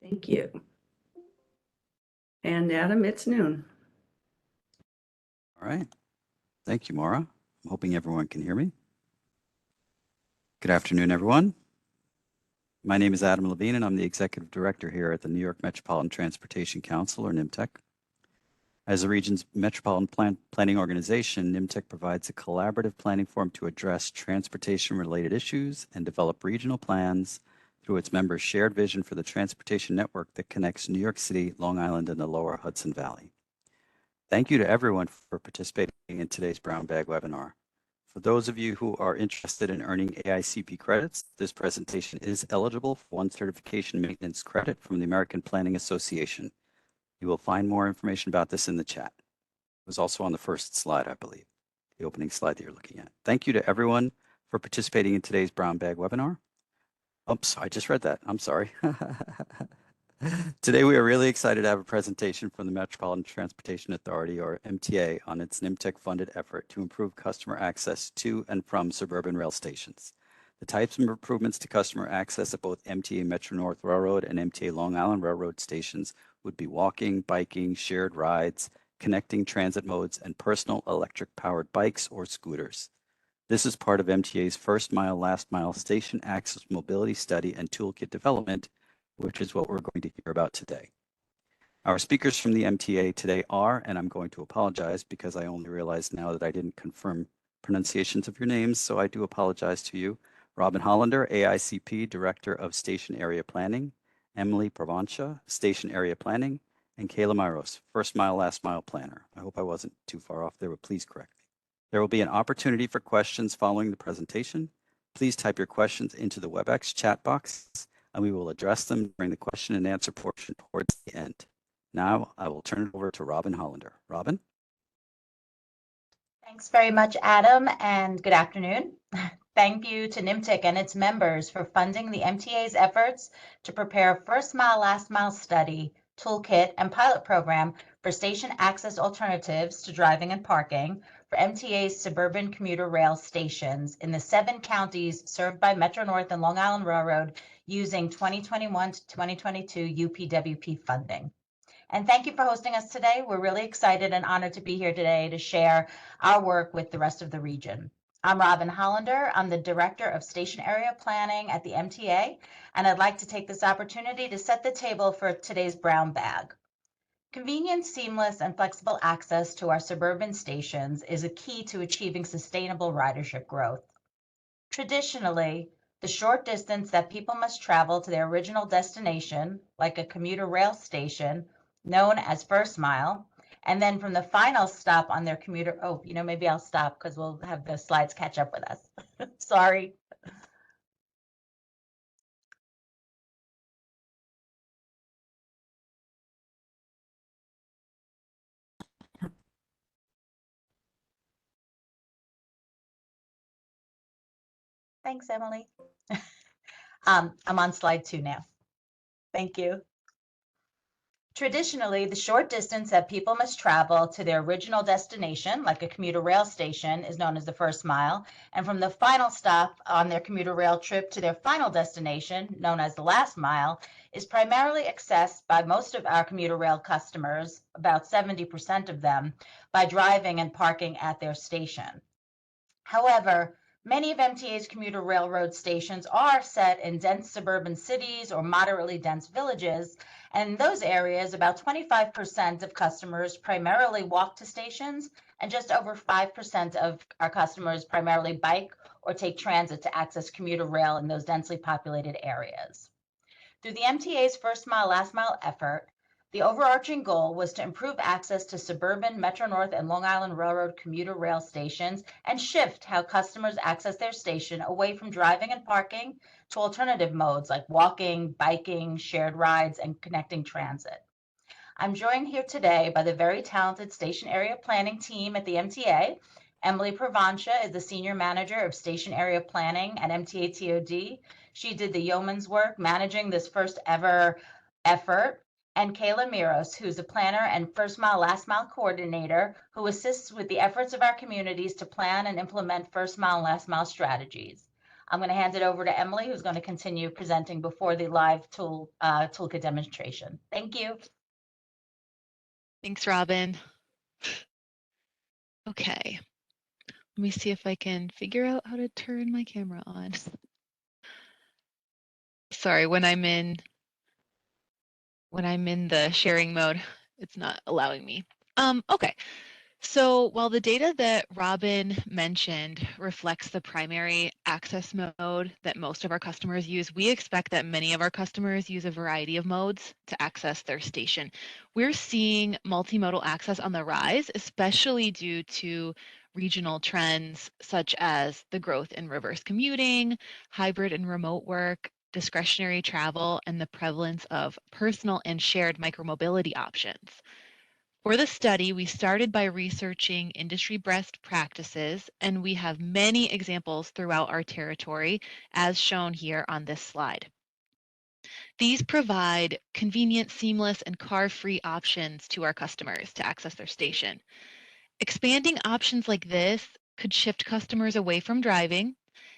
Thank you. And Adam, it's noon. All right. Thank you, Maura. I'm hoping everyone can hear me. Good afternoon, everyone. My name is Adam Levine, and I'm the Executive Director here at the New York Metropolitan Transportation Council, or NYMTC. As the region's metropolitan planning organization, NYMTC provides a collaborative planning forum to address transportation-related issues and develop regional plans through its members' shared vision for the transportation network that connects New York City, Long Island, and the lower Hudson Valley. Thank you to everyone for participating in today's Brown Bag webinar. For those of you who are interested in earning AICP credits, this presentation is eligible for one certification maintenance credit from the American Planning Association. You will find more information about this in the chat. It was also on the first slide, I believe, the opening slide that you're looking at. Thank you to everyone for participating in today's Brown Bag webinar. Oops, I just read that. I'm sorry. Today, we are really excited to have a presentation from the Metropolitan Transportation Authority, or MTA, on its NYMTC-funded effort to improve customer access to and from suburban rail stations. The types of improvements to customer access at both MTA Metro-North Railroad and MTA Long Island Railroad stations would be walking, biking, shared rides, connecting transit modes, and personal electric-powered bikes or scooters. This is part of MTA's first mile, last mile station access mobility study and toolkit development, which is what we're going to hear about today. Our speakers from the MTA today are, and I'm going to apologize because I only realized now that I didn't confirm pronunciations of your names, so I do apologize to you. Robin Hollander, AICP Director of Station Area Planning, Emily Provancha, Station Area Planning, and Kayla Myros, First Mile, Last Mile Planner. I hope I wasn't too far off there, but please correct me. There will be an opportunity for questions following the presentation. Please type your questions into the WebEx chat box, and we will address them during the question and answer portion towards the end. Now, I will turn it over to Robin Hollander. Robin? Thanks very much, Adam, and good afternoon. Thank you to NYMTC and its members for funding the MTA's efforts to prepare a first mile, last mile study, toolkit, and pilot program for station access alternatives to driving and parking for MTA's suburban commuter rail stations in the 7 counties served by Metro-North and Long Island Railroad using 2021 to 2022 UPWP funding. And thank you for hosting us today. We're really excited and honored to be here today to share our work with the rest of the region. I'm Robin Hollander. I'm the Director of Station Area Planning at the MTA, and I'd like to take this opportunity to set the table for today's brown bag. Convenient, seamless, and flexible access to our suburban stations is a key to achieving sustainable ridership growth. Traditionally, the short distance that people must travel to their original destination, like a commuter rail station, known as first mile, and then from the final stop on their commuter, maybe I'll stop because we'll have the slides catch up with us. Sorry. Thanks, Emily. I'm on slide 2 now. Thank you. Traditionally, the short distance that people must travel to their original destination, like a commuter rail station, is known as the first mile, and from the final stop on their commuter rail trip to their final destination, known as the last mile, is primarily accessed by most of our commuter rail customers, about 70% of them, by driving and parking at their station. However, many of MTA's commuter railroad stations are set in dense suburban cities or moderately dense villages, and in those areas, about 25% of customers primarily walk to stations, and just over 5% of our customers primarily bike or take transit to access commuter rail in those densely populated areas. Through the MTA's first mile, last mile effort, the overarching goal was to improve access to suburban Metro-North and Long Island Railroad commuter rail stations and shift how customers access their station away from driving and parking to alternative modes like walking, biking, shared rides, and connecting transit. I'm joined here today by the very talented station area planning team at the MTA. Emily Provancha is the Senior Manager of Station Area Planning at MTA TOD. She did the yeoman's work managing this first ever effort. And Kayla Myros, who's a planner and first mile, last mile coordinator who assists with the efforts of our communities to plan and implement first mile, last mile strategies. I'm going to hand it over to Emily, who's going to continue presenting before the live Toolkit demonstration. Thank you. Thanks, Robin. Okay, let me see if I can figure out how to turn my camera on. Sorry, when I'm in the sharing mode, it's not allowing me. Okay. So while the data that Robin mentioned reflects the primary access mode that most of our customers use, we expect that many of our customers use a variety of modes to access their station. We're seeing multimodal access on the rise, especially due to regional trends such as the growth in reverse commuting, hybrid and remote work, discretionary travel, and the prevalence of personal and shared micromobility options. For the study, we started by researching industry best practices, and we have many examples throughout our territory, as shown here on this slide. These provide convenient, seamless, and car-free options to our customers to access their station. Expanding options like this could shift customers away from driving,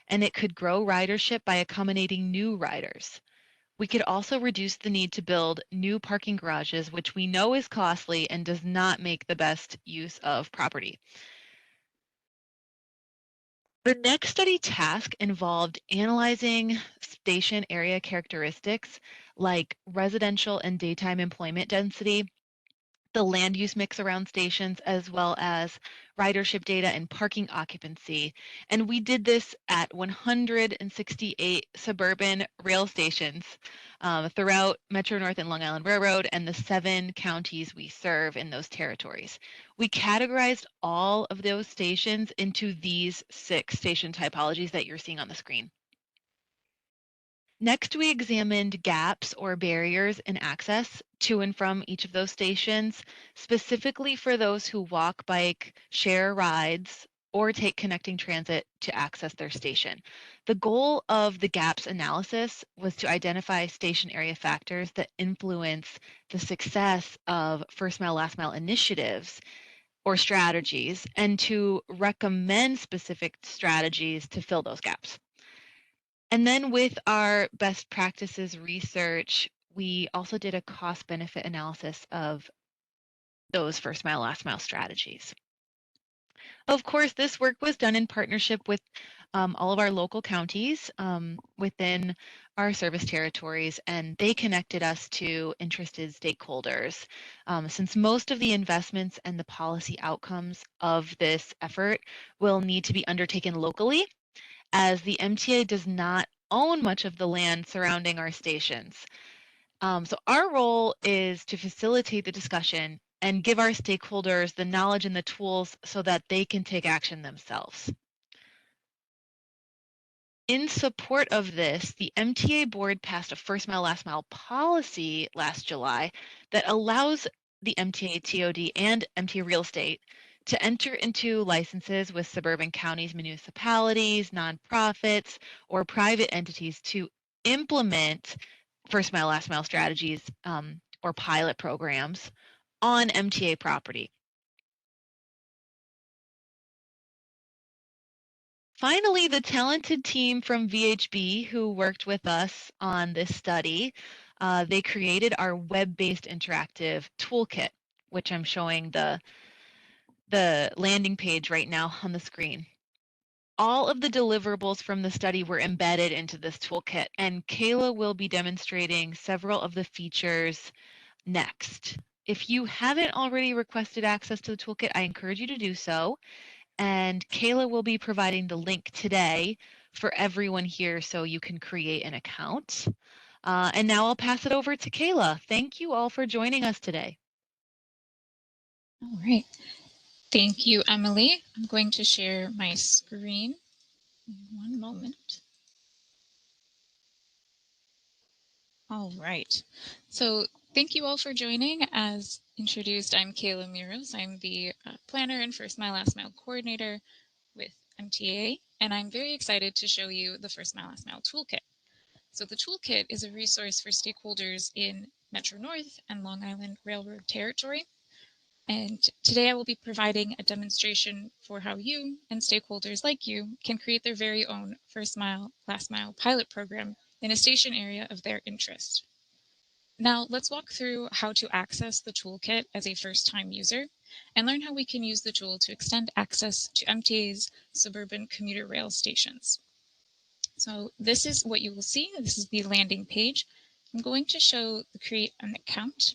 and it could grow ridership by accommodating new riders. We could also reduce the need to build new parking garages, which we know is costly and does not make the best use of property. The next study task involved analyzing station area characteristics like residential and daytime employment density, the land use mix around stations, as well as ridership data and parking occupancy. And we did this at 168 suburban rail stations throughout Metro North and Long Island Railroad and the 7 counties we serve in those territories. We categorized all of those stations into these 6 station typologies that you're seeing on the screen. Next, we examined gaps or barriers in access to and from each of those stations, specifically for those who walk, bike, share rides, or take connecting transit to access their station. The goal of the gaps analysis was to identify station area factors that influence the success of first mile, last mile initiatives or strategies, and to recommend specific strategies to fill those gaps. And then with our best practices research, we also did a cost benefit analysis of those first mile, last mile strategies. Of course, this work was done in partnership with all of our local counties within our service territories, and they connected us to interested stakeholders. Since most of the investments and the policy outcomes of this effort will need to be undertaken locally, as the MTA does not own much of the land surrounding our stations. So our role is to facilitate the discussion and give our stakeholders the knowledge and the tools so that they can take action themselves. In support of this, the MTA board passed a first mile, last mile policy last July that allows the MTA TOD and MTA Real Estate to enter into licenses with suburban counties, municipalities, nonprofits, or private entities to implement first mile, last mile strategies or pilot programs on MTA property. Finally, the talented team from VHB who worked with us on this study, they created our web-based interactive toolkit, which I'm showing the landing page right now on the screen. All of the deliverables from the study were embedded into this toolkit, and Kayla will be demonstrating several of the features next. If you haven't already requested access to the toolkit, I encourage you to do so. And Kayla will be providing the link today for everyone here so you can create an account. And now I'll pass it over to Kayla. Thank you all for joining us today. All right. Thank you, Emily. I'm going to share my screen. One moment. All right. So thank you all for joining. As introduced, I'm Kayla Miros. I'm the planner and first mile, last mile coordinator with MTA, and I'm very excited to show you the first mile, last mile toolkit. So the toolkit is a resource for stakeholders in Metro North and Long Island Railroad territory. And today I will be providing a demonstration for how you and stakeholders like you can create their very own first mile, last mile pilot program in a station area of their interest. Now let's walk through how to access the toolkit as a first-time user and learn how we can use the tool to extend access to MTA's suburban commuter rail stations. So this is what you will see. This is the landing page. I'm going to show the create an account.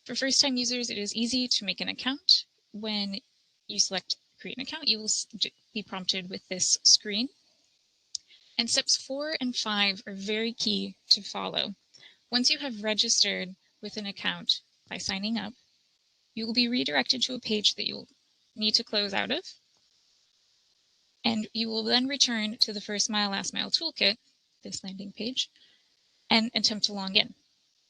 For first-time users, it is easy to make an account. When you select create an account, you will be prompted with this screen. And steps 4 and 5 are very key to follow. Once you have registered with an account by signing up, you will be redirected to a page that you'll need to close out of. And you will then return to the first mile, last mile toolkit, this landing page, and attempt to log in.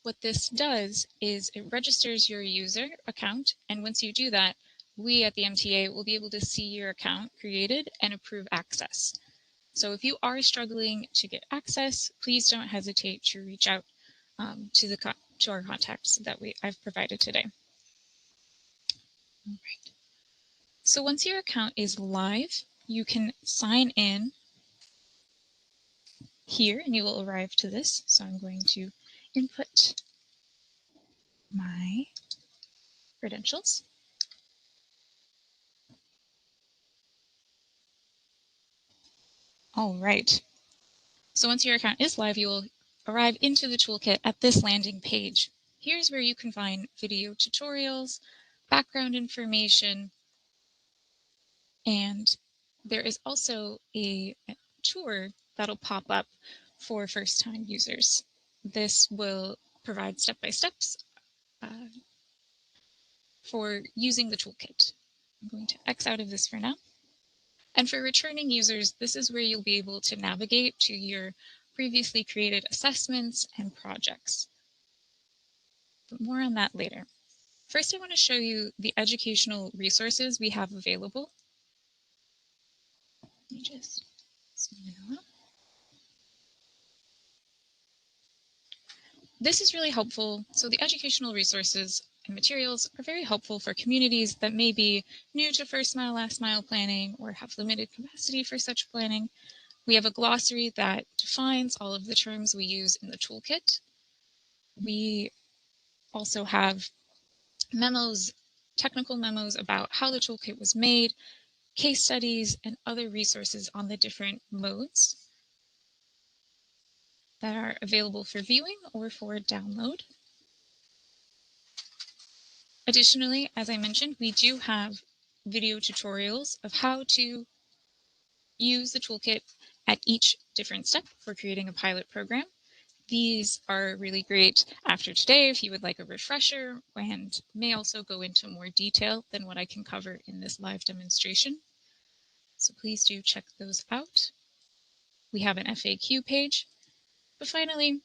What this does is it registers your user account. And once you do that, we at the MTA will be able to see your account created and approve access. So if you are struggling to get access, please don't hesitate to reach out to our contacts that I've provided today. All right. So once your account is live, you can sign in here and you will arrive to this. So I'm going to input my credentials. All right. So once your account is live, you will arrive into the toolkit at this landing page. Here's where you can find video tutorials, background information, and there is also a tour that'll pop up for first-time users. This will provide step-by-steps for using the toolkit. I'm going to X out of this for now. And for returning users, this is where you'll be able to navigate to your previously created assessments and projects. But more on that later. First, I want to show you the educational resources we have available. Let me just zoom in a little. This is really helpful. So the educational resources and materials are very helpful for communities that may be new to first mile, last mile planning or have limited capacity for such planning. We have a glossary that defines all of the terms we use in the toolkit. We also have memos, technical memos about how the toolkit was made, case studies, and other resources on the different modes that are available for viewing or for download. Additionally, as I mentioned, we do have video tutorials of how to use the toolkit at each different step for creating a pilot program. These are really great after today if you would like a refresher and may also go into more detail than what I can cover in this live demonstration. So please do check those out. We have an FAQ page. But finally,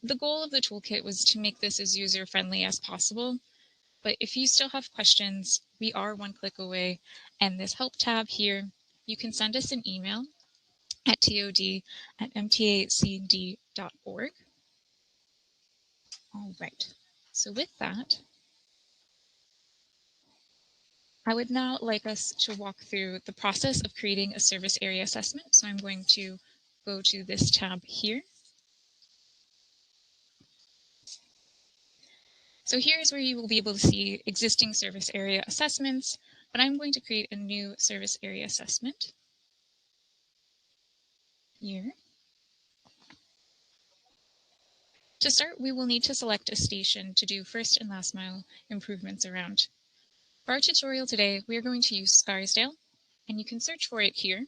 the goal of the toolkit was to make this as user-friendly as possible. But if you still have questions, we are one click away. And this help tab here, you can send us an email at tod@mtacd.org. All right. So with that, I would now like us to walk through the process of creating a service area assessment. So I'm going to go to this tab here. So here's where you will be able to see existing service area assessments, but I'm going to create a new service area assessment here. To start, we will need to select a station to do first and last mile improvements around. For our tutorial today, we are going to use Scarsdale, and you can search for it here.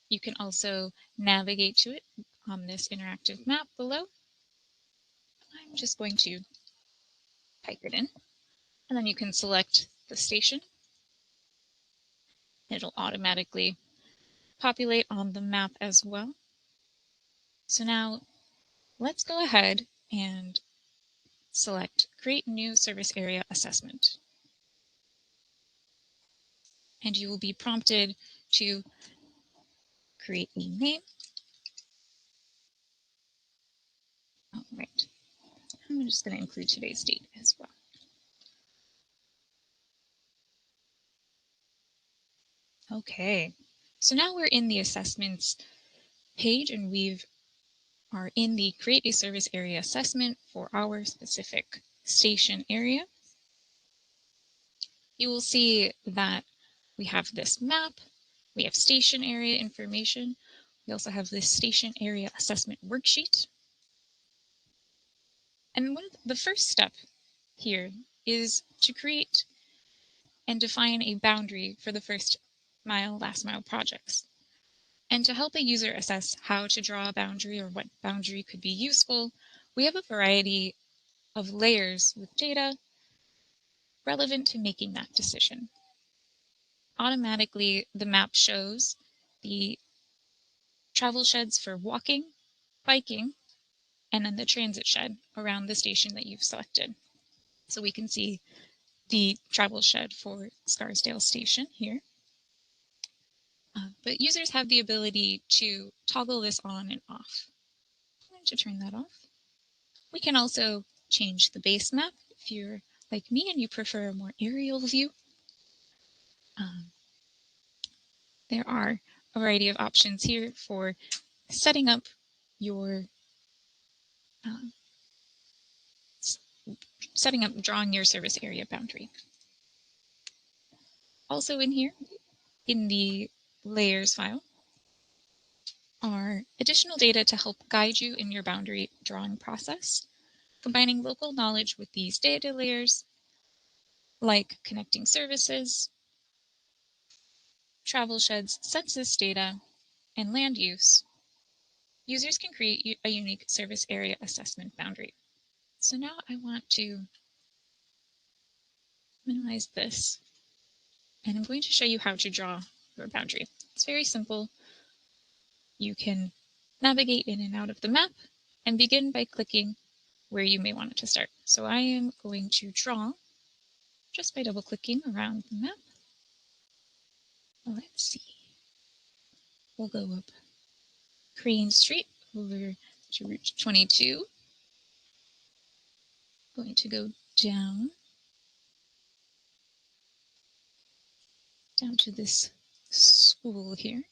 You can also navigate to it on this interactive map below. I'm just going to type it in, and then you can select the station. It'll automatically populate on the map as well. So now let's go ahead and select Create New Service Area Assessment. And you will be prompted to create a name. All right. I'm just going to include today's date as well. Okay, so now we're in the assessments page and we are in the create a service area assessment for our specific station area. You will see that we have this map, we have station area information, we also have this station area assessment worksheet. And the first step here is to create and define a boundary for the first mile, last mile projects. And to help a user assess how to draw a boundary or what boundary could be useful, we have a variety of layers with data relevant to making that decision. Automatically, the map shows the travel sheds for walking, biking, and then the transit shed around the station that you've selected. So we can see the travel shed for Scarsdale Station here. But users have the ability to toggle this on and off. I'm going to turn that off. We can also change the base map if you're like me and you prefer a more aerial view. There are a variety of options here for setting up your drawing your service area boundary. Also in here, in the layers file, are additional data to help guide you in your boundary drawing process, combining local knowledge with these data layers, like connecting services, travel sheds, census data, and land use. Users can create a unique service area assessment boundary. So now I want to minimize this, and I'm going to show you how to draw your boundary. It's very simple. You can navigate in and out of the map and begin by clicking where you may want it to start. So I am going to draw just by double clicking around the map. Let's see. We'll go up Crane Street over to Route 22. Going to go down to this school here.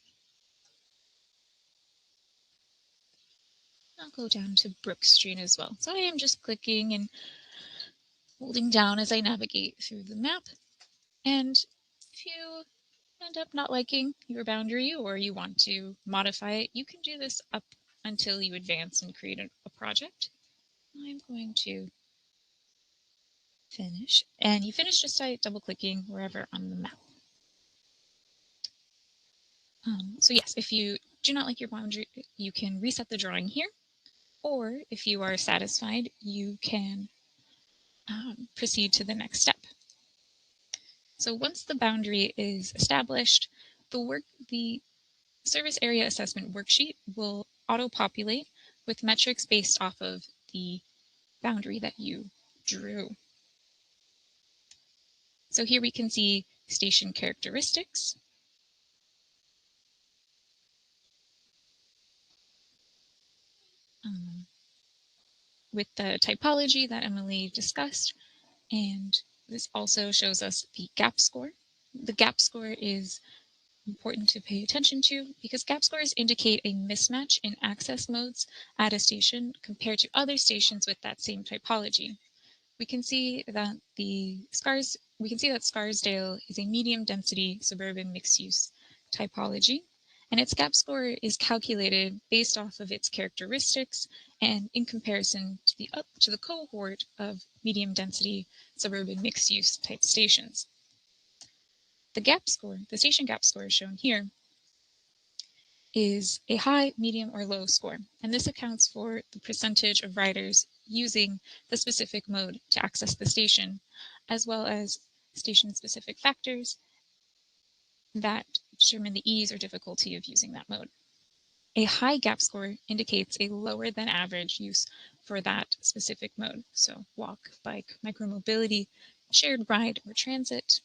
I'll go down to Brook Street as well. So I am just clicking and holding down as I navigate through the map. And if you end up not liking your boundary or you want to modify it, you can do this up until you advance and create a project. I'm going to finish. And you finish just by double clicking wherever on the map. So yes, if you do not like your boundary, you can reset the drawing here. Or if you are satisfied, you can proceed to the next step. So once the boundary is established, the service area assessment worksheet will auto-populate with metrics based off of the boundary that you drew. So here we can see station characteristics. With the typology that Emily discussed, and this also shows us the gap score. The gap score is important to pay attention to because gap scores indicate a mismatch in access modes at a station compared to other stations with that same typology. We can see that Scarsdale is a medium density suburban mixed use typology, and its gap score is calculated based off of its characteristics and in comparison to the cohort of medium density suburban mixed use type stations. The station gap score shown here, is a high, medium, or low score, and this accounts for the percentage of riders using the specific mode to access the station, as well as station-specific factors that determine the ease or difficulty of using that mode. A high gap score indicates a lower than average use for that specific mode, so walk, bike, micromobility, shared ride, or transit.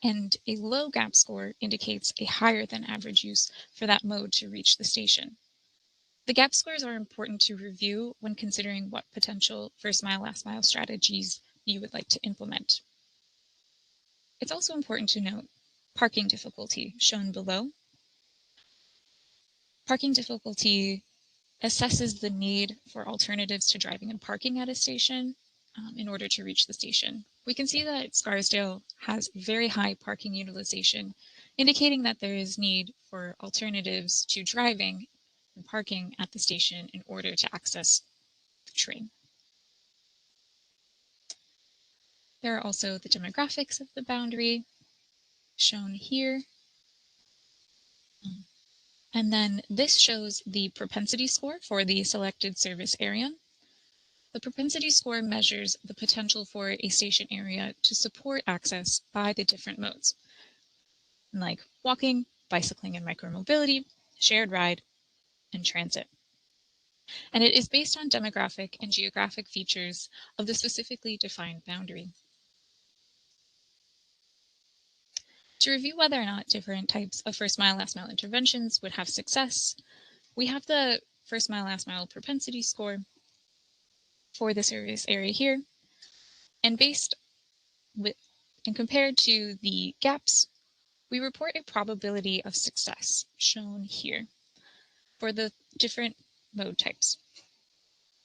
And a low gap score indicates a higher than average use for that mode to reach the station. The gap scores are important to review when considering what potential first mile, last mile strategies you would like to implement. It's also important to note parking difficulty shown below. Parking difficulty assesses the need for alternatives to driving and parking at a station in order to reach the station. We can see that Scarsdale has very high parking utilization, indicating that there is need for alternatives to driving and parking at the station in order to access the train. There are also the demographics of the boundary shown here. And then this shows the propensity score for the selected service area. The propensity score measures the potential for a station area to support access by the different modes, like walking, bicycling and micromobility, shared ride, and transit. And it is based on demographic and geographic features of the specifically defined boundary. To review whether or not different types of first mile, last mile interventions would have success, we have the first mile, last mile propensity score for the service area here. And based with and compared to the gaps, we report a probability of success shown here for the different mode types.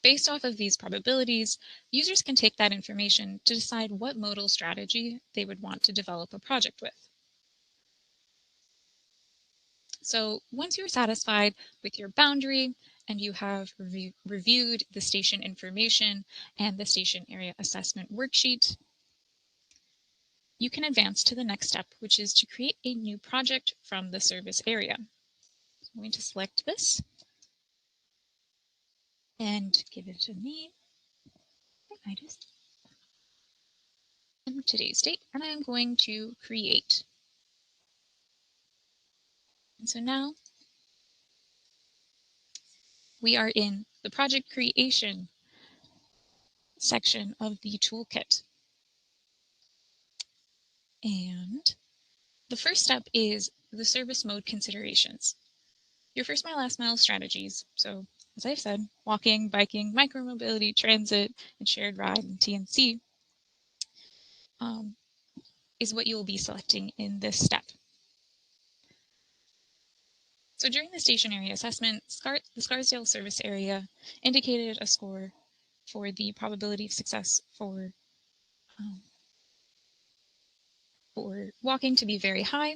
Based off of these probabilities, users can take that information to decide what modal strategy they would want to develop a project with. So once you're satisfied with your boundary and you have reviewed the station information and the station area assessment worksheet, you can advance to the next step, which is to create a new project from the service area. So I'm going to select this and give it a name. And today's date, and I am going to create. And so now we are in the project creation section of the toolkit. And the first step is the service mode considerations. Your first mile, last mile strategies. So as I've said, walking, biking, micromobility, transit, and shared ride and TNC is what you'll be selecting in this step. So during the station area assessment, the Scarsdale service area indicated a score for the probability of success for walking to be very high,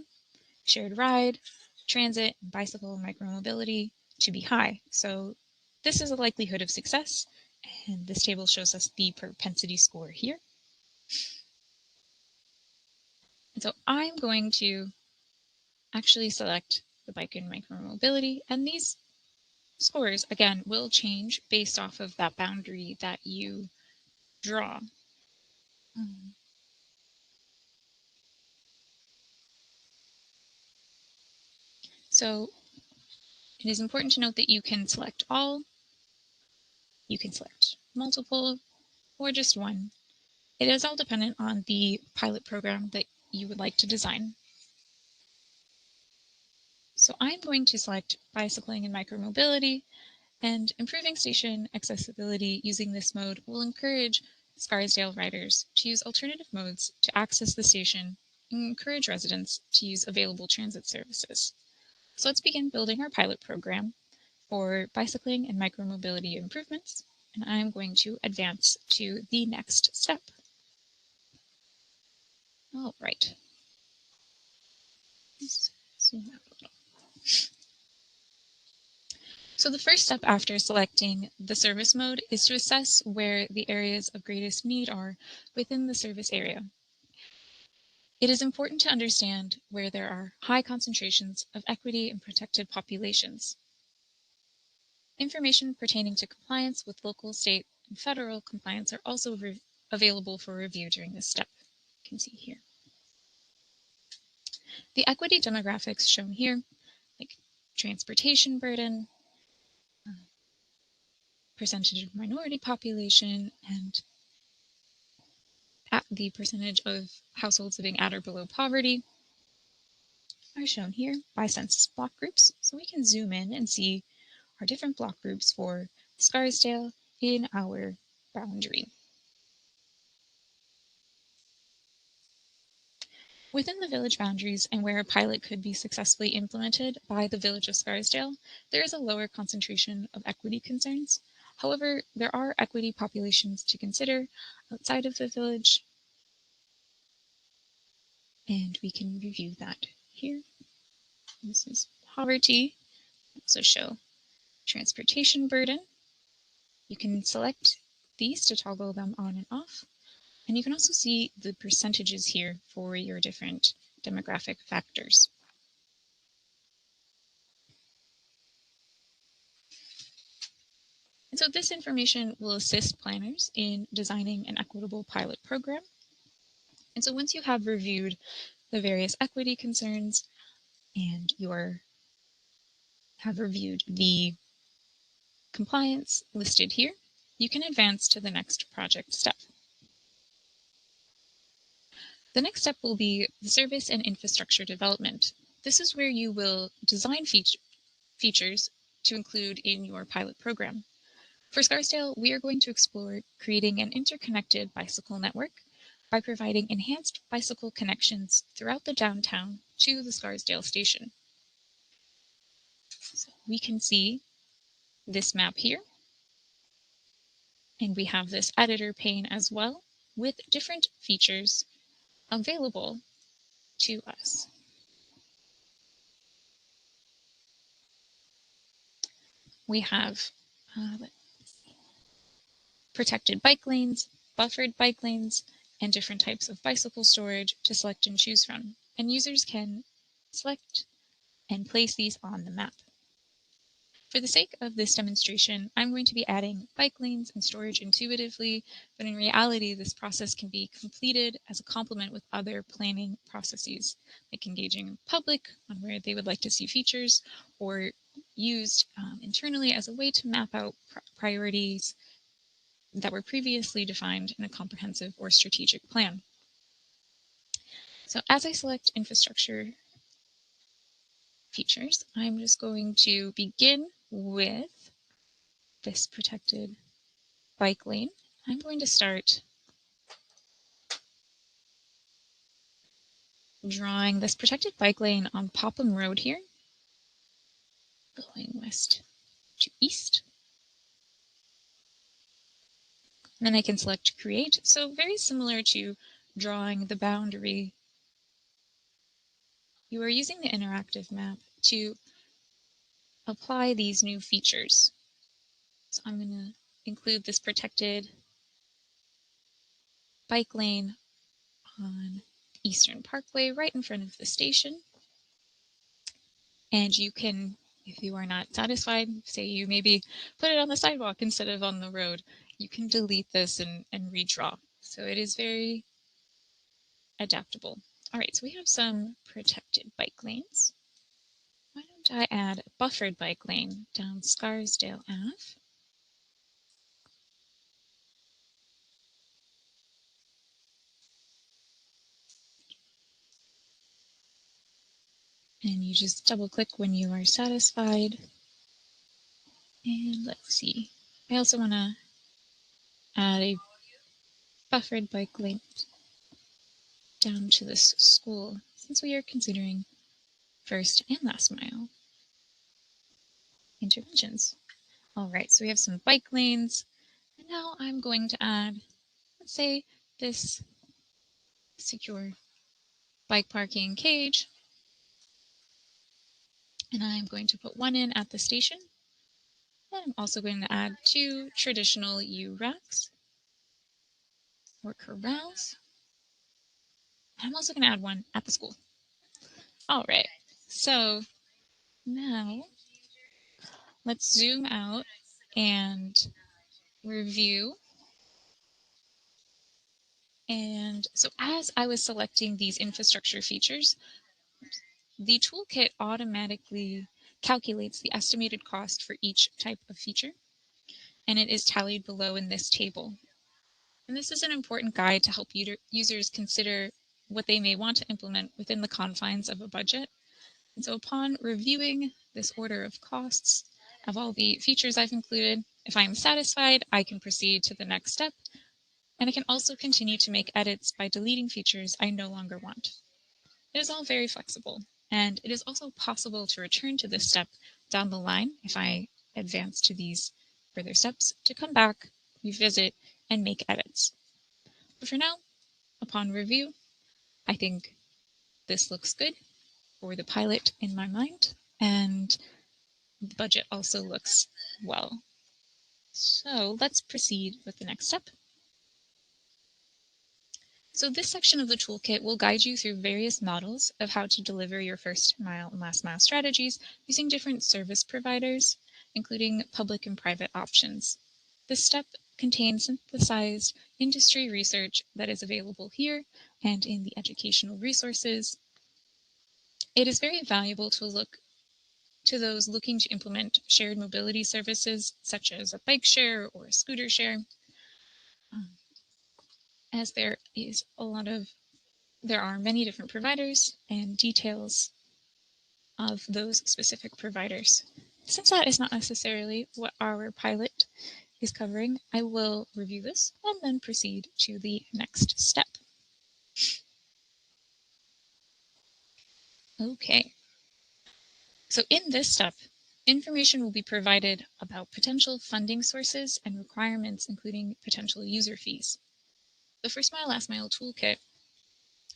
shared ride, transit, bicycle, micromobility to be high. So this is a likelihood of success, and this table shows us the propensity score here. And so I'm going to actually select the bike and micromobility, and these scores, again, will change based off of that boundary that you draw. So it is important to note that you can select all, you can select multiple, or just one. It is all dependent on the pilot program that you would like to design. So I'm going to select bicycling and micromobility, and improving station accessibility using this mode will encourage Scarsdale riders to use alternative modes to access the station and encourage residents to use available transit services. So let's begin building our pilot program for bicycling and micromobility improvements, and I'm going to advance to the next step. All right. Let's zoom out a little. So the first step after selecting the service mode is to assess where the areas of greatest need are within the service area. It is important to understand where there are high concentrations of equity and protected populations. Information pertaining to compliance with local, state, and federal compliance are also available for review during this step. You can see here. The equity demographics shown here, like transportation burden, percentage of minority population, and at the percentage of households living at or below poverty, are shown here by census block groups. So we can zoom in and see our different block groups for Scarsdale in our boundary. Within the village boundaries and where a pilot could be successfully implemented by the Village of Scarsdale, there is a lower concentration of equity concerns. However, there are equity populations to consider outside of the village, and we can review that here. This is poverty. Also show transportation burden. You can select these to toggle them on and off. And you can also see the percentages here for your different demographic factors. And so this information will assist planners in designing an equitable pilot program. And so once you have reviewed the various equity concerns and have reviewed the compliance listed here, you can advance to the next project step. The next step will be the service and infrastructure development. This is where you will design features to include in your pilot program. For Scarsdale, we are going to explore creating an interconnected bicycle network by providing enhanced bicycle connections throughout the downtown to the Scarsdale station. So we can see this map here, and we have this editor pane as well with different features available to us. We have protected bike lanes, buffered bike lanes, and different types of bicycle storage to select and choose from. And users can select and place these on the map. For the sake of this demonstration, I'm going to be adding bike lanes and storage intuitively, but in reality, this process can be completed as a complement with other planning processes, like engaging the public on where they would like to see features, or used internally as a way to map out priorities that were previously defined in a comprehensive or strategic plan. So as I select infrastructure features, I'm just going to begin with this protected bike lane. I'm going to start drawing this protected bike lane on Popham Road here, going west to east. And then I can select create. So very similar to drawing the boundary, you are using the interactive map to apply these new features. So I'm going to include this protected bike lane on Eastern Parkway right in front of the station. And you can, if you are not satisfied, say you maybe put it on the sidewalk instead of on the road, you can delete this and redraw. So it is very adaptable. All right, so we have some protected bike lanes. Why don't I add a buffered bike lane down Scarsdale Ave? And you just double click when you are satisfied. And let's see. I also want to add a buffered bike lane down to this school since we are considering first and last mile interventions. All right, so we have some bike lanes. And now I'm going to add, let's say, this secure bike parking cage. And I'm going to put one in at the station. And I'm also going to add 2 traditional U-racks or corrals. And I'm also going to add one at the school. All right, so now let's zoom out and review. And so as I was selecting these infrastructure features, the toolkit automatically calculates the estimated cost for each type of feature, and it is tallied below in this table. And this is an important guide to help users consider what they may want to implement within the confines of a budget. And so upon reviewing this order of costs of all the features I've included, if I'm satisfied, I can proceed to the next step. And I can also continue to make edits by deleting features I no longer want. It is all very flexible, and it is also possible to return to this step down the line if I advance to these further steps, to come back, revisit, and make edits. But for now, upon review, I think this looks good for the pilot in my mind, and the budget also looks well. So let's proceed with the next step. So this section of the toolkit will guide you through various models of how to deliver your first mile and last mile strategies using different service providers, including public and private options. This step contains synthesized industry research that is available here and in the educational resources. It is very valuable to look to those looking to implement shared mobility services such as a bike share or a scooter share, as there are many different providers and details of those specific providers. Since that is not necessarily what our pilot is covering, I will review this and then proceed to the next step. Okay. So in this step, information will be provided about potential funding sources and requirements, including potential user fees. The First Mile, Last Mile Toolkit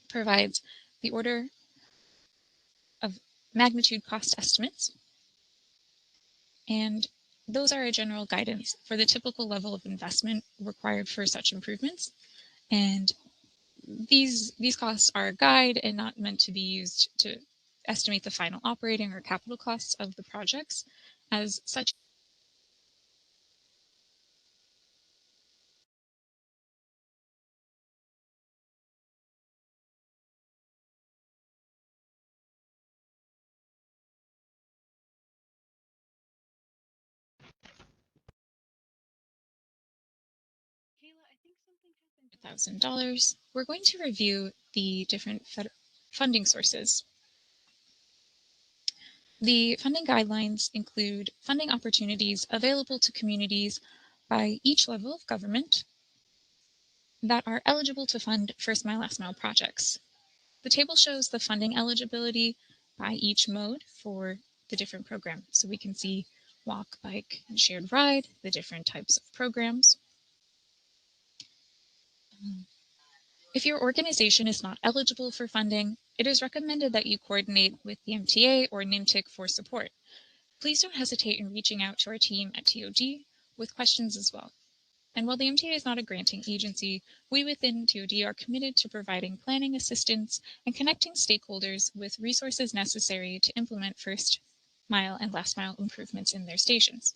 provides the order of magnitude cost estimates, and those are a general guidance for the typical level of investment required for such improvements. And these costs are a guide and not meant to be used to estimate the final operating or capital costs of the projects. As such, $1,000, we're going to review the different funding sources. The funding guidelines include funding opportunities available to communities by each level of government that are eligible to fund first mile, last mile projects. The table shows the funding eligibility by each mode for the different programs. So we can see walk, bike, and shared ride, the different types of programs. If your organization is not eligible for funding, it is recommended that you coordinate with the MTA or NYMTC for support. Please don't hesitate in reaching out to our team at TOD with questions as well. And while the MTA is not a granting agency, we within TOD are committed to providing planning assistance and connecting stakeholders with resources necessary to implement first mile and last mile improvements in their stations.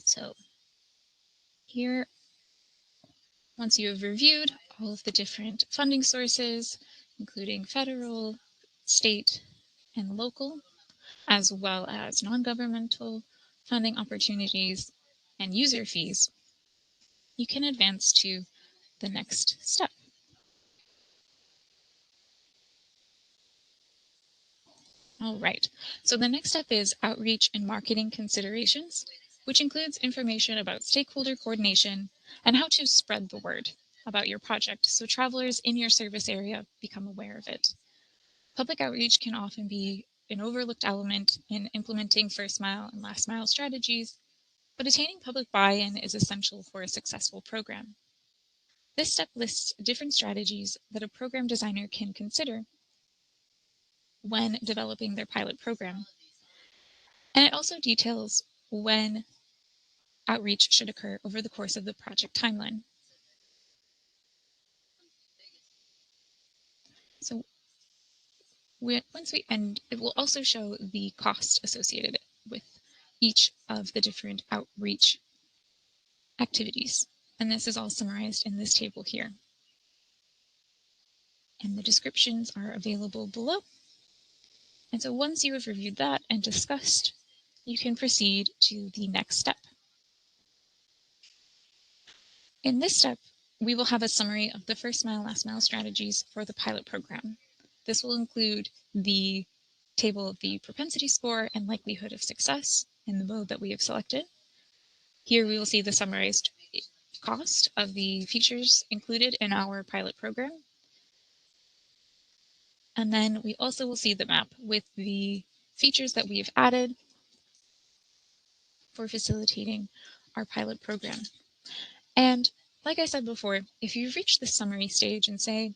So here, once you have reviewed all of the different funding sources, including federal, state, and local, as well as non-governmental funding opportunities and user fees, you can advance to the next step. All right, so the next step is outreach and marketing considerations, which includes information about stakeholder coordination and how to spread the word about your project so travelers in your service area become aware of it. Public outreach can often be an overlooked element in implementing first mile and last mile strategies, but attaining public buy-in is essential for a successful program. This step lists different strategies that a program designer can consider when developing their pilot program. And it also details when outreach should occur over the course of the project timeline. So once we end, it will also show the cost associated with each of the different outreach activities. And this is all summarized in this table here. And the descriptions are available below. And so once you have reviewed that and discussed, you can proceed to the next step. In this step, we will have a summary of the first mile, last mile strategies for the pilot program. This will include the table of the propensity score and likelihood of success in the mode that we have selected. Here we will see the summarized cost of the features included in our pilot program. And then we also will see the map with the features that we've added for facilitating our pilot program. And like I said before, if you've reached the summary stage and say,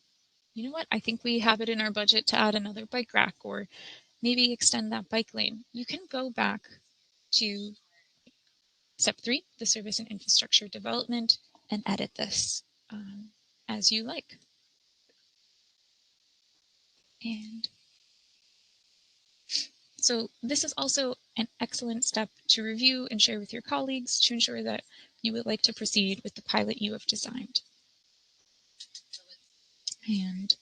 you know what, I think we have it in our budget to add another bike rack or maybe extend that bike lane, you can go back to step 3, the service and infrastructure development, and edit this as you like. And so this is also an excellent step to review and share with your colleagues to ensure that you would like to proceed with the pilot you have designed. And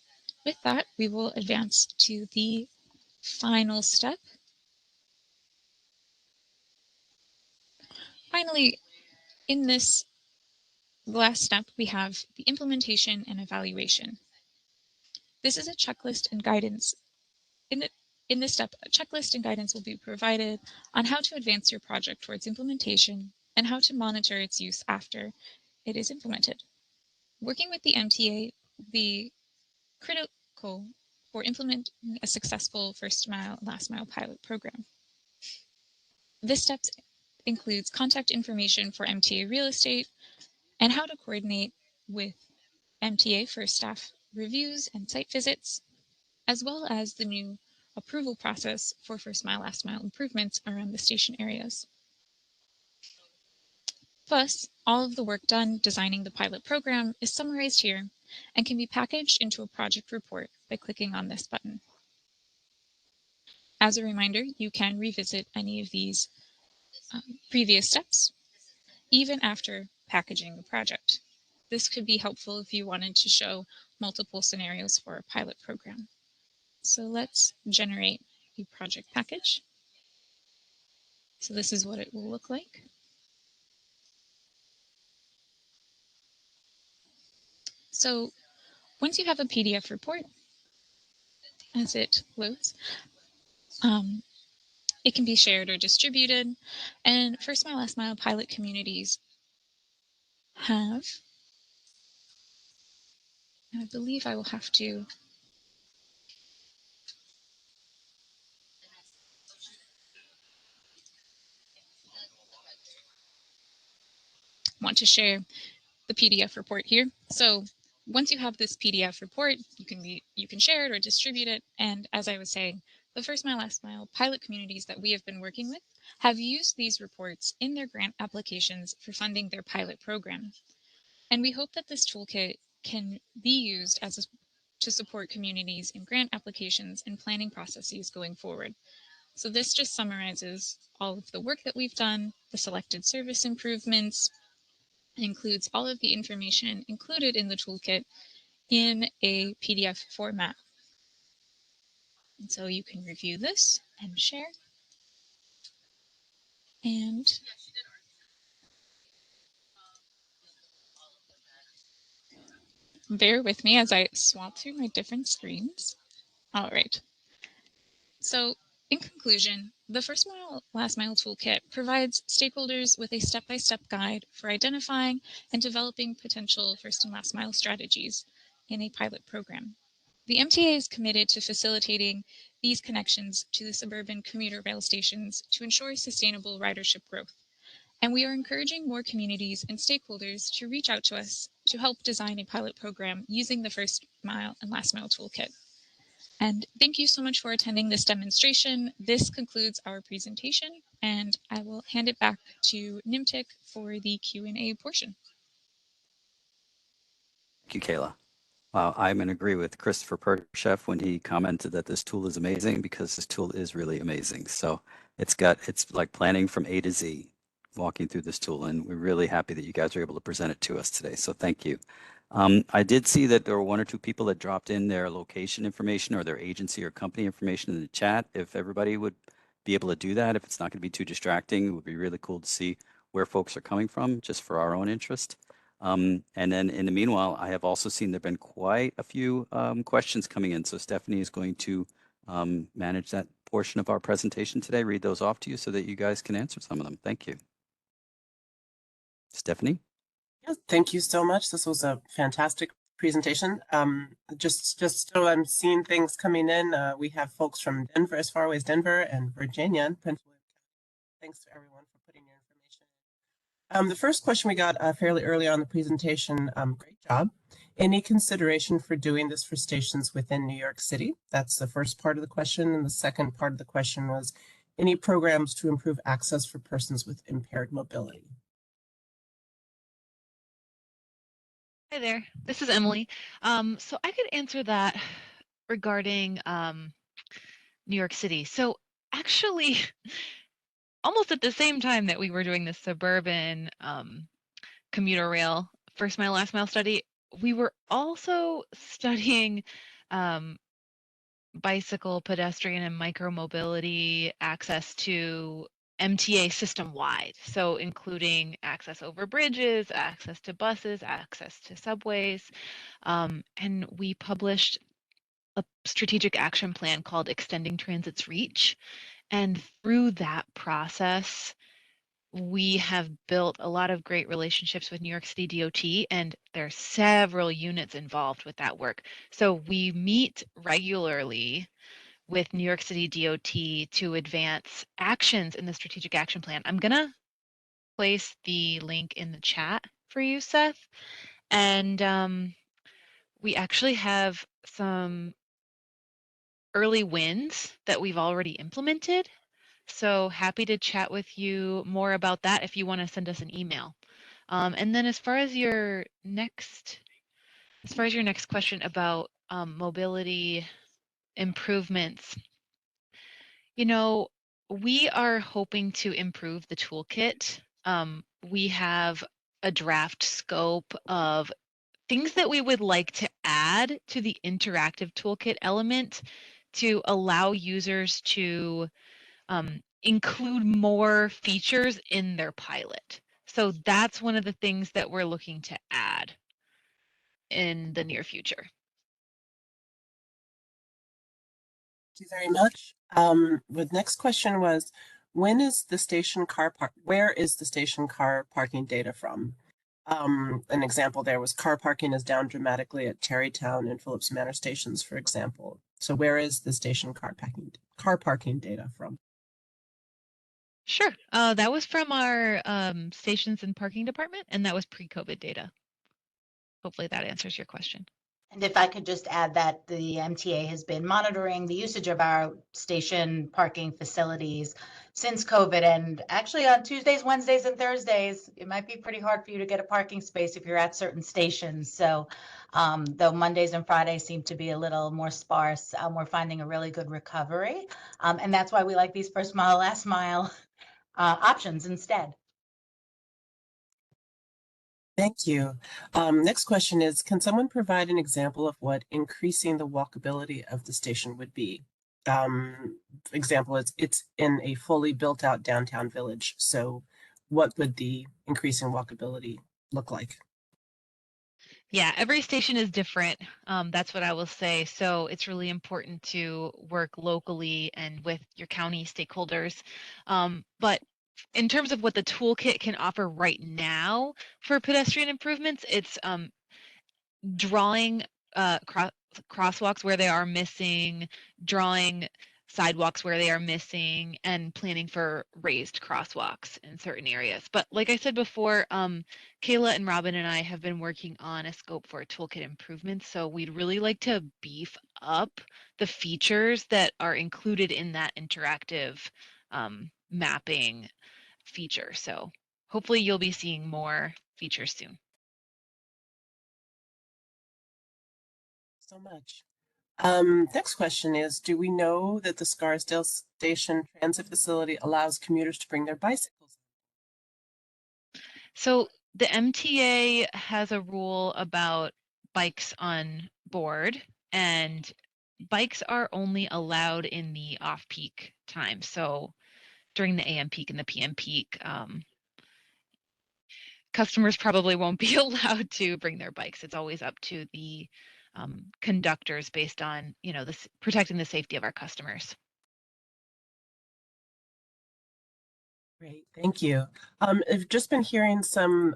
with that, we will advance to the final step. Finally, in this last step, we have the implementation and evaluation. This is a checklist and guidance. In this step, a checklist and guidance will be provided on how to advance your project towards implementation and how to monitor its use after it is implemented. Working with the MTA will be critical for implementing a successful first mile and last mile pilot program. This step includes contact information for MTA real estate and how to coordinate with MTA for staff reviews and site visits, as well as the new approval process for first mile, last mile improvements around the station areas. Plus, all of the work done designing the pilot program is summarized here and can be packaged into a project report by clicking on this button. As a reminder, you can revisit any of these previous steps, even after packaging the project. This could be helpful if you wanted to show multiple scenarios for a pilot program. So let's generate a project package. So this is what it will look like. So once you have a PDF report, as it loads, it can be shared or distributed. And first mile, last mile pilot communities have, I believe I will have to want to share the PDF report here. So once you have this PDF report, you can share it or distribute it. And as I was saying, the first mile, last mile pilot communities that we have been working with have used these reports in their grant applications for funding their pilot program. And we hope that this toolkit can be used to support communities in grant applications and planning processes going forward. So this just summarizes all of the work that we've done, the selected service improvements, includes all of the information included in the toolkit in a PDF format. And so you can review this and share. And bear with me as I swap through my different screens. All right. So in conclusion, the first mile, last mile toolkit provides stakeholders with a step-by-step guide for identifying and developing potential first and last mile strategies in a pilot program. The MTA is committed to facilitating these connections to the suburban commuter rail stations to ensure sustainable ridership growth. And we are encouraging more communities and stakeholders to reach out to us to help design a pilot program using the first mile and last mile toolkit. And thank you so much for attending this demonstration. This concludes our presentation, and I will hand it back to NYMTC for the Q&A portion. Thank you, Kayla. I'm going to agree with Christopher Perchef when he commented that this tool is amazing, because this tool is really amazing. So it's like planning from A to Z, walking through this tool, and we're really happy that you guys are able to present it to us today. So thank you. I did see that there were 1 or 2 people that dropped in their location information or their agency or company information in the chat. If everybody would be able to do that, if it's not going to be too distracting, it would be really cool to see where folks are coming from, just for our own interest. And then in the meanwhile, I have also seen there have been quite a few questions coming in. So Stephanie is going to manage that portion of our presentation today, read those off to you so that you guys can answer some of them. Thank you. Stephanie? Yes, thank you so much. This was a fantastic presentation. Just so I'm seeing things coming in, we have folks from Denver, as far away as Denver and Virginia and Prince William County. Thanks to everyone for putting your information. The first question we got fairly early on in the presentation, great job. Any consideration for doing this for stations within New York City? That's the first part of the question. And the second part of the question was, any programs to improve access for persons with impaired mobility? Hi there, this is Emily. So I could answer that regarding New York City. So actually, almost at the same time that we were doing the suburban commuter rail first mile, last mile study, we were also studying bicycle, pedestrian, and micromobility access to MTA system-wide. So including access over bridges, access to buses, access to subways. And we published a strategic action plan called Extending Transit's Reach. And through that process, we have built a lot of great relationships with New York City DOT, and there are several units involved with that work. So we meet regularly with New York City DOT to advance actions in the strategic action plan. I'm going to place the link in the chat for you, Seth. And we actually have some early wins that we've already implemented. So happy to chat with you more about that if you want to send us an email. And then as far as your next question about mobility improvements, you know, we are hoping to improve the toolkit. We have a draft scope of things that we would like to add to the interactive toolkit element to allow users to include more features in their pilot. So that's one of the things that we're looking to add in the near future. Thank you very much. The next question was, where is the station car parking data from? An example there was car parking is down dramatically at Tarrytown and Phillips Manor stations, for example. So where is the station car parking data from? Sure. That was from our stations and parking department, and that was pre-COVID data. Hopefully that answers your question. And if I could just add that the MTA has been monitoring the usage of our station parking facilities since COVID. And actually on Tuesdays, Wednesdays, and Thursdays, it might be pretty hard for you to get a parking space if you're at certain stations. So though Mondays and Fridays seem to be a little more sparse, we're finding a really good recovery. And that's why we like these first mile, last mile options instead. Thank you. Next question is, can someone provide an example of what increasing the walkability of the station would be? Example, it's in a fully built out downtown village. So what would the increasing walkability look like? Yeah, every station is different. That's what I will say. So it's really important to work locally and with your county stakeholders. But in terms of what the toolkit can offer right now for pedestrian improvements, it's drawing crosswalks where they are missing, drawing sidewalks where they are missing, and planning for raised crosswalks in certain areas. But like I said before, Kayla and Robin and I have been working on a scope for a toolkit improvements. So we'd really like to beef up the features that are included in that interactive mapping feature. So hopefully you'll be seeing more features soon. So much. Next question is, do we know that the Scarsdale Station Transit Facility allows commuters to bring their bicycles? So the MTA has a rule about bikes on board, and bikes are only allowed in the off-peak time. So during the AM peak and the PM peak, customers probably won't be allowed to bring their bikes. It's always up to the conductors based on, protecting the safety of our customers. Great, thank you. I've just been hearing some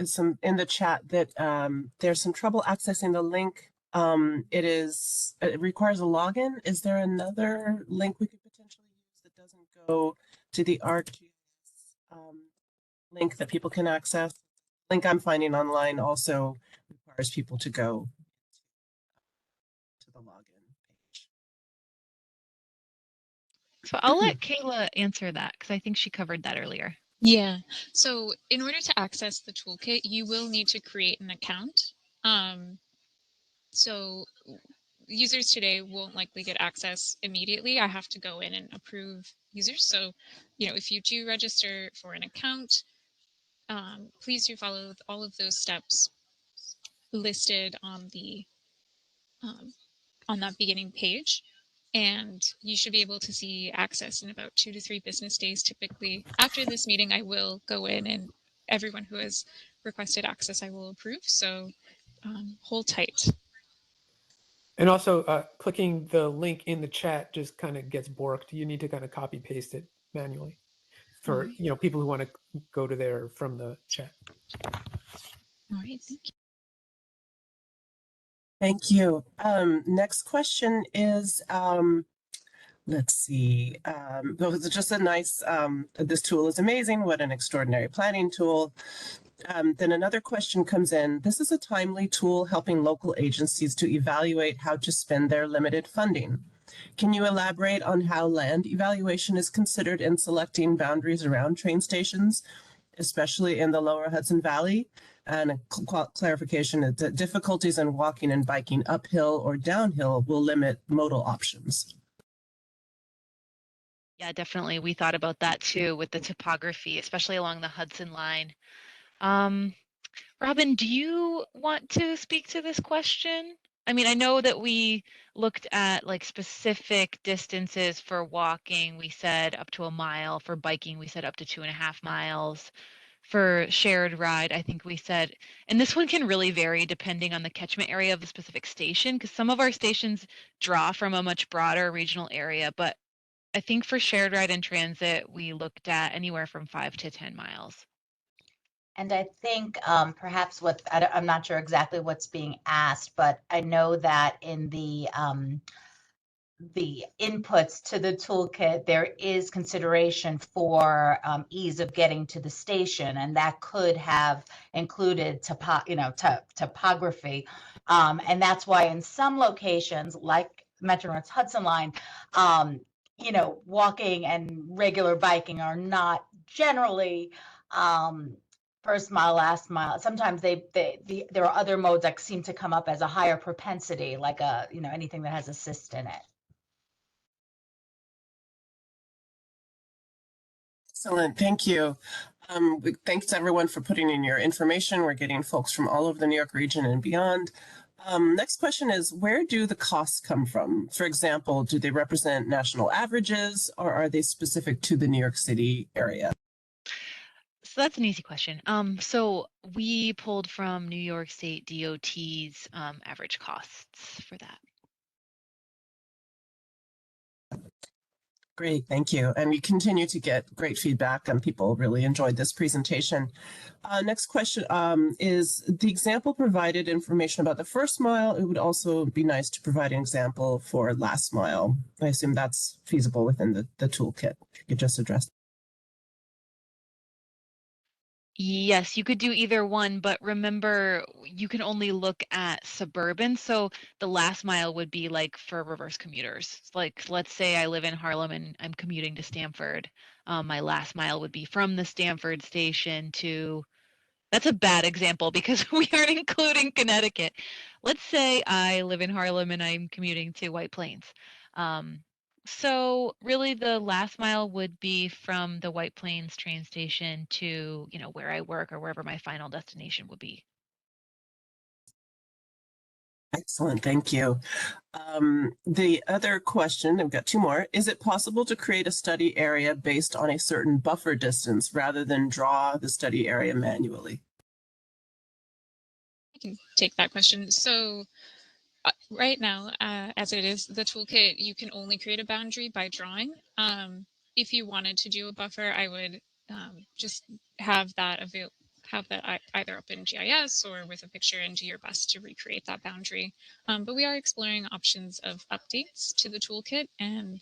some in the chat that there's some trouble accessing the link. It requires a login. Is there another link we could potentially use that doesn't go to the ArcGIS link that people can access? Link I'm finding online also requires people to go to the login page. So I'll let Kayla answer that because I think she covered that earlier. Yeah, so in order to access the toolkit, you will need to create an account. So users today won't likely get access immediately. I have to go in and approve users. So, if you do register for an account, please do follow all of those steps listed on the on that beginning page. And you should be able to see access in about 2 to 3 business days. Typically, after this meeting, I will go in and everyone who has requested access, I will approve. So hold tight. And also clicking the link in the chat just kind of gets borked. You need to kind of copy paste it manually for people who want to go to there from the chat. All right, thank you. Thank you. Next question is, let's see. It's just a nice, this tool is amazing. What an extraordinary planning tool. Then another question comes in. This is a timely tool helping local agencies to evaluate how to spend their limited funding. Can you elaborate on how land evaluation is considered in selecting boundaries around train stations, especially in the lower Hudson Valley? And a clarification is that difficulties in walking and biking uphill or downhill will limit modal options. Yeah, definitely. We thought about that too with the topography, especially along the Hudson line. Robin, do you want to speak to this question? I mean, I know that we looked at like specific distances for walking. We said up to a mile. For biking, we said up to 2.5 miles. For shared ride, I think we said, and this one can really vary depending on the catchment area of the specific station, because some of our stations draw from a much broader regional area. But I think for shared ride and transit, we looked at anywhere from 5 to 10 miles. And I think perhaps I'm not sure exactly what's being asked, but I know that in the inputs to the toolkit, there is consideration for ease of getting to the station, and that could have included topography. And that's why in some locations, like Metro North's Hudson Line, walking and regular biking are not generally first mile, last mile. Sometimes there are other modes that seem to come up as a higher propensity, like anything that has assist in it. Excellent, thank you. Thanks to everyone for putting in your information. We're getting folks from all over the New York region and beyond. Next question is, where do the costs come from? For example, do they represent national averages or are they specific to the New York City area? So that's an easy question. So we pulled from New York State DOT's average costs for that. Great, thank you. And we continue to get great feedback and people really enjoyed this presentation. Next question is the example provided information about the first mile. It would also be nice to provide an example for last mile. I assume that's feasible within the toolkit. If you could just address. Yes, you could do either one, but remember, you can only look at suburban. So the last mile would be like for reverse commuters. Like, let's say I live in Harlem and I'm commuting to Stamford. My last mile would be from the Stamford station to, that's a bad example because we aren't including Connecticut. Let's say I live in Harlem and I'm commuting to White Plains. So really the last mile would be from the White Plains train station to, where I work or wherever my final destination would be. Excellent, thank you. The other question, I've got two more. Is it possible to create a study area based on a certain buffer distance rather than draw the study area manually? I can take that question. So right now, as it is, the toolkit, you can only create a boundary by drawing. If you wanted to do a buffer, I would just have that have that either up in GIS or with a picture and do your best to recreate that boundary. But we are exploring options of updates to the toolkit, and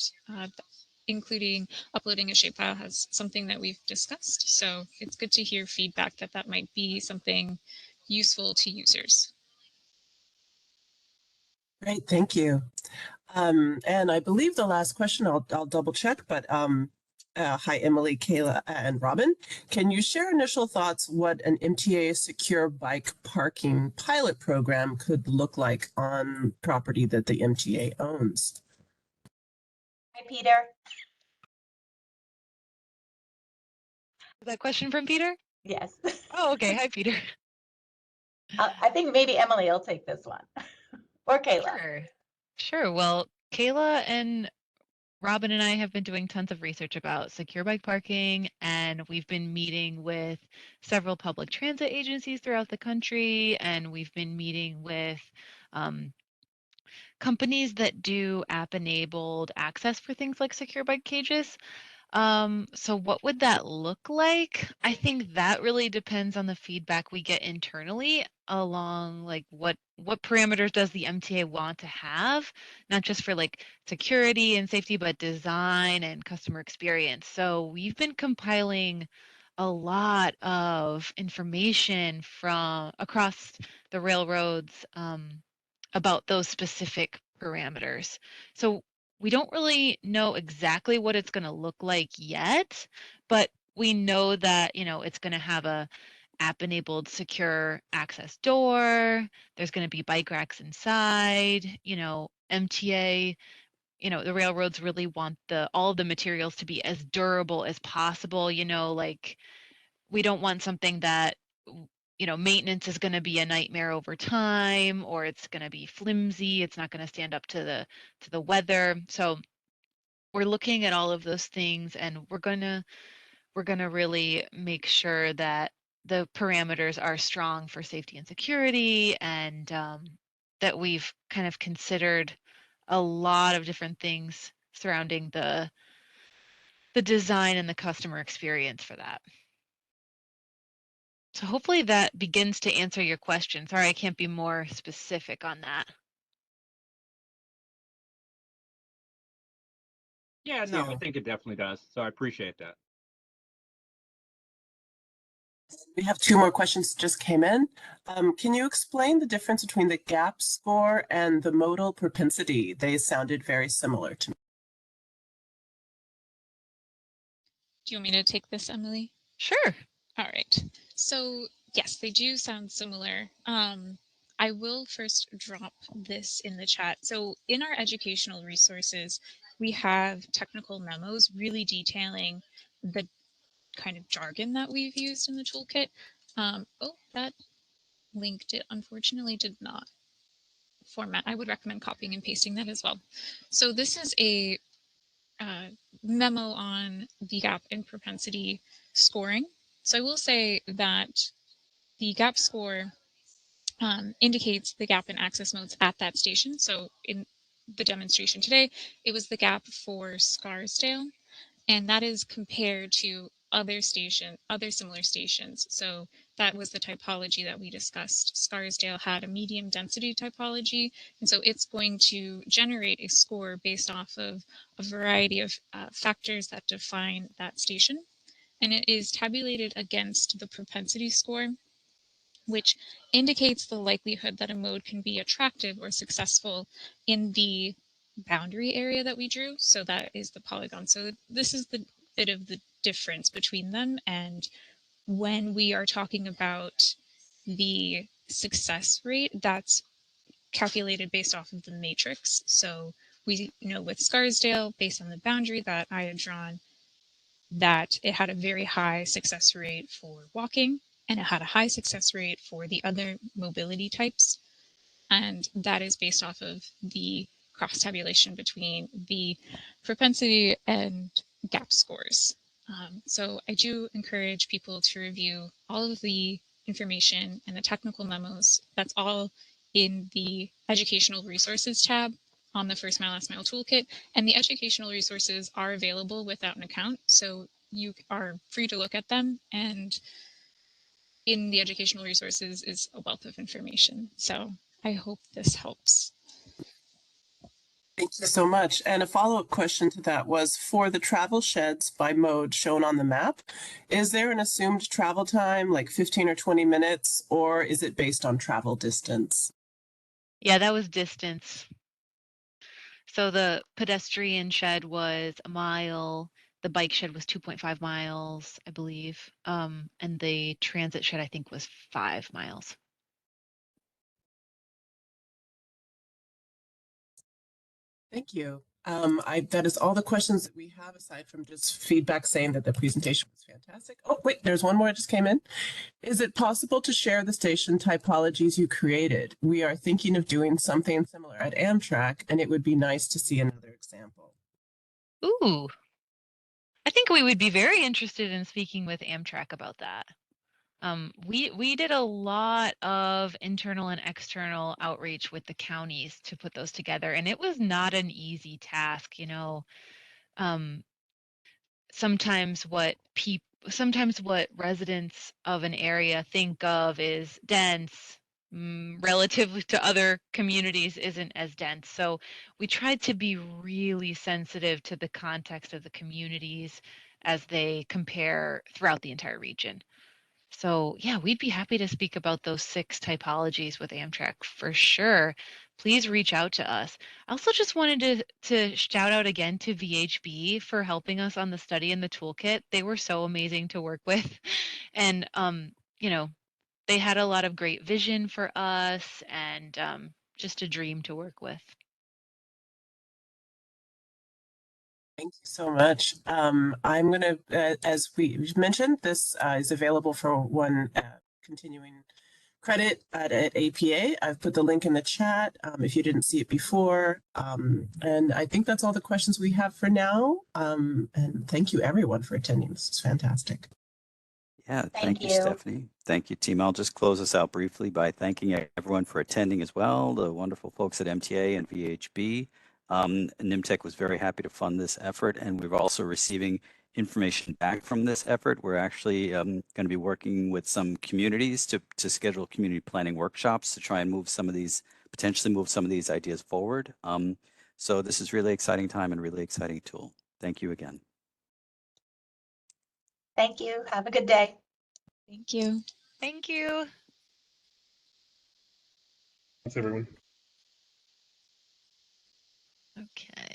including uploading a shapefile as something that we've discussed. So it's good to hear feedback that might be something useful to users. Great, thank you. And I believe the last question, I'll double check, but hi, Emily, Kayla, and Robin. Can you share initial thoughts what an MTA secure bike parking pilot program could look like on property that the MTA owns? Hi, Peter. Is that question from Peter? Yes. Oh, okay. Hi, Peter. I think maybe Emily will take this one. Or Kayla. Sure. Sure. Well, Kayla and Robin and I have been doing tons of research about secure bike parking, and we've been meeting with several public transit agencies throughout the country, and we've been meeting with companies that do app-enabled access for things like secure bike cages. So what would that look like? I think that really depends on the feedback we get internally along like what parameters does the MTA want to have, not just for like security and safety, but design and customer experience. So we've been compiling a lot of information from across the railroads about those specific parameters. So we don't really know exactly what it's going to look like yet, but we know that, it's going to have a app-enabled secure access door. There's going to be bike racks inside, MTA, the railroads really want all of the materials to be as durable as possible, like we don't want something that maintenance is going to be a nightmare over time, or it's going to be flimsy, it's not going to stand up to the weather. So we're looking at all of those things, and we're going to really make sure that the parameters are strong for safety and security, and that we've kind of considered a lot of different things surrounding the design and the customer experience for that. So hopefully that begins to answer your question. Sorry, I can't be more specific on that. Yeah, no, I think it definitely does. So I appreciate that. We have two more questions just came in. Can you explain the difference between the GAP score and the modal propensity? They sounded very similar to me. Do you want me to take this, Emily? Sure. All right. So yes, they do sound similar. I will first drop this in the chat. So in our educational resources, we have technical memos really detailing the kind of jargon that we've used in the toolkit. Oh, that link unfortunately did not format. I would recommend copying and pasting that as well. So this is a memo on the gap and propensity scoring. So I will say that the gap score indicates the gap in access modes at that station. So in the demonstration today, it was the gap for Scarsdale, and that is compared to other similar stations. So that was the typology that we discussed. Scarsdale had a medium density typology, and so it's going to generate a score based off of a variety of factors that define that station. And it is tabulated against the propensity score, which indicates the likelihood that a mode can be attractive or successful in the boundary area that we drew. So that is the polygon. So this is the bit of the difference between them. And when we are talking about the success rate, that's calculated based off of the matrix. So we know with Scarsdale, based on the boundary that I had drawn, that it had a very high success rate for walking, and it had a high success rate for the other mobility types. And that is based off of the cross tabulation between the propensity and gap scores. So I do encourage people to review all of the information and the technical memos. That's all in the educational resources tab on the First Mile Last Mile Toolkit. And the educational resources are available without an account. So you are free to look at them. And in the educational resources is a wealth of information. So I hope this helps. Thank you so much. And a follow-up question to that was, for the travel sheds by mode shown on the map, is there an assumed travel time, like 15 or 20 minutes, or is it based on travel distance? Yeah, that was distance. So the pedestrian shed was a mile, the bike shed was 2.5 miles, I believe. And the transit shed, I think, was 5 miles. Thank you. That is all the questions that we have, aside from just feedback saying that the presentation was fantastic. Oh, wait, there's one more that just came in. Is it possible to share the station typologies you created? We are thinking of doing something similar at Amtrak, and it would be nice to see another example. Ooh, I think we would be very interested in speaking with Amtrak about that. We did a lot of internal and external outreach with the counties to put those together, and it was not an easy task. Um, sometimes what residents of an area think of is dense, relative to other communities isn't as dense. So we tried to be really sensitive to the context of the communities as they compare throughout the entire region. So yeah, we'd be happy to speak about those 6 typologies with Amtrak for sure. Please reach out to us. I also just wanted to shout out again to VHB for helping us on the study and the toolkit. They were so amazing to work with. And you know, they had a lot of great vision for us and just a dream to work with. Thank you so much. I'm going to, as we mentioned, this is available for one continuing credit at APA. I've put the link in the chat if you didn't see it before. And I think that's all the questions we have for now. And thank you everyone for attending. This is fantastic. Yeah, Thank thank you, you. Stephanie. Thank you, team. I'll just close us out briefly by thanking everyone for attending as well, the wonderful folks at MTA and VHB. NYMTC was very happy to fund this effort, and we're also receiving information back from this effort. We're actually going to be working with some communities to schedule community planning workshops to try and potentially move some of these ideas forward. So this is really exciting time and really exciting tool. Thank you again. Thank you. Have a good day. Thank you. Thank you. Thanks, everyone. Okay.